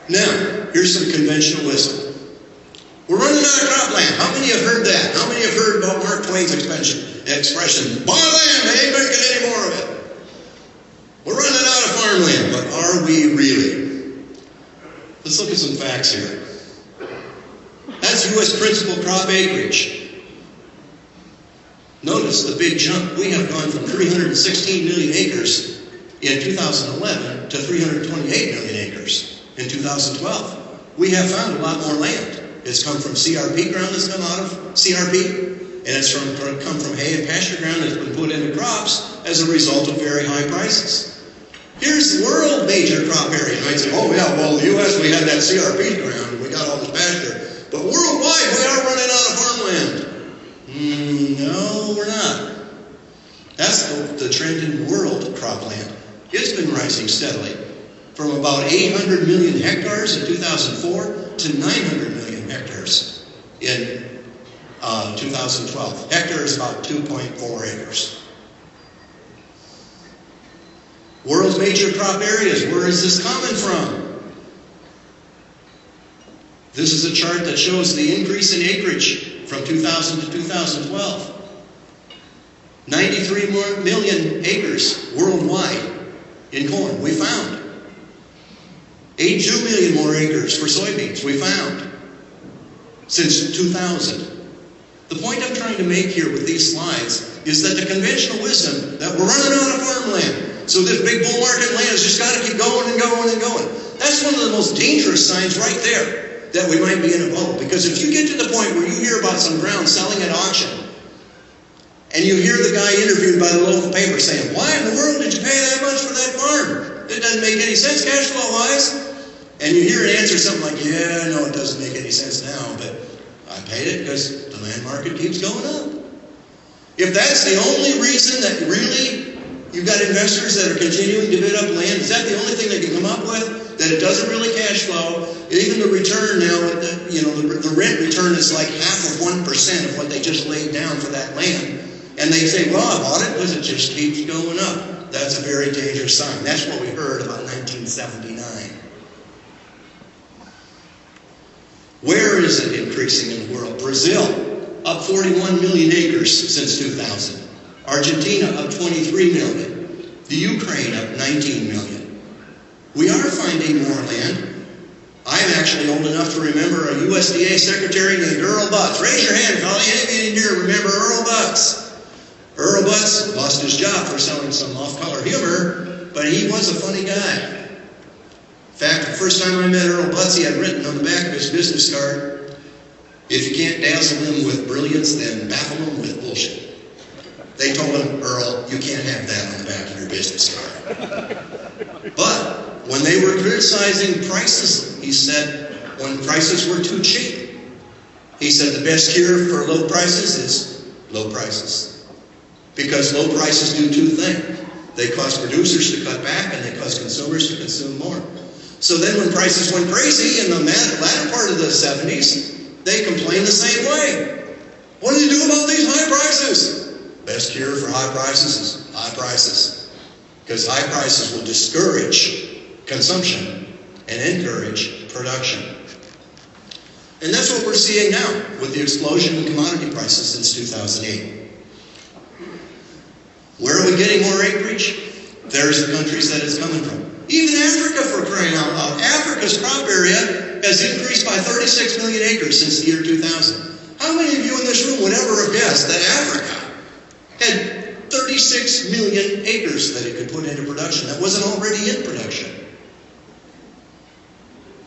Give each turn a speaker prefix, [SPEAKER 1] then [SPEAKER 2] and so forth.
[SPEAKER 1] Now, here's some conventional wisdom. We're running out of cropland. How many have heard that? How many have heard about Mark Twain's expression, buy land, I ain't making any more of it. We're running out of farmland, but are we really? Let's look at some facts here. That's U.S. principal crop acreage. Notice the big jump. We have gone from 316 million acres in 2011 to 328 million acres in 2012. We have found a lot more land. It's come from CRP ground that's come out of CRP, and it's come from hay and pasture ground that's been put into crops as a result of very high prices. Here's the world major crop area. You might say, oh yeah, well, the U.S., we had that CRP ground, and we got all this pasture. But worldwide, we are running out of farmland. No, we're not. That's the trend in world cropland. It's been rising steadily from about 800 million hectares in 2004 to 900 million hectares in 2012. Hectare is about 2.4 acres. World's major crop areas, where is this coming from? This is a chart that shows the increase in acreage from 2000 to 2012. 93 million acres worldwide in corn, we found. 82 million more acres for soybeans, we found, since 2000. The point I'm trying to make here with these slides is that the conventional wisdom that we're running out of farmland, so this big bull market land has just got to keep going and going and going. That's one of the most dangerous signs right there that we might be in a bubble. Because if you get to the point where you hear about some ground selling at auction, and you hear the guy interviewed by the local paper saying, why in the world did you pay that much for that farm? It doesn't make any sense cash flow-wise. And you hear an answer something like, yeah, no, it doesn't make any sense now, but I paid it because the land market keeps going up. If that's the only reason that really you've got investors that are continuing to bid up land, is that the only thing they can come up with? That it doesn't really cash flow? Even the return now, the rent return is like half of 1% of what they just laid down for that land. And they say, well, I bought it because it just keeps going up. That's a very dangerous sign. That's what we heard about 1979. Where is it increasing in the world? Brazil, up 41 million acres since 2000. Argentina, up 23 million. The Ukraine, up 19 million. We are finding more land. I'm actually old enough to remember a USDA secretary named Earl Butz. Raise your hand if any of you in here remember Earl Butz. Earl Butz lost his job for selling some off-color humor, but he was a funny guy. In fact, the first time I met Earl Butz, he had written on the back of his business card, if you can't dazzle them with brilliance, then baffle them with bullshit. They told him, Earl, you can't have that on the back of your business card. But when they were criticizing prices, he said, when prices were too cheap, he said the best cure for low prices is low prices. Because low prices do two things. They cause producers to cut back and they cause consumers to consume more. So then when prices went crazy in the latter part of the 70s, they complained the same way. What do you do about these high prices? Best cure for high prices is high prices. Because high prices will discourage consumption and encourage production. And that's what we're seeing now with the explosion in commodity prices since 2008. Where are we getting more acreage? There's the countries that it's coming from. Even Africa, for crying out loud. Africa's crop area has increased by 36 million acres since the year 2000. How many of you in this room would ever have guessed that Africa had 36 million acres that it could put into production that wasn't already in production?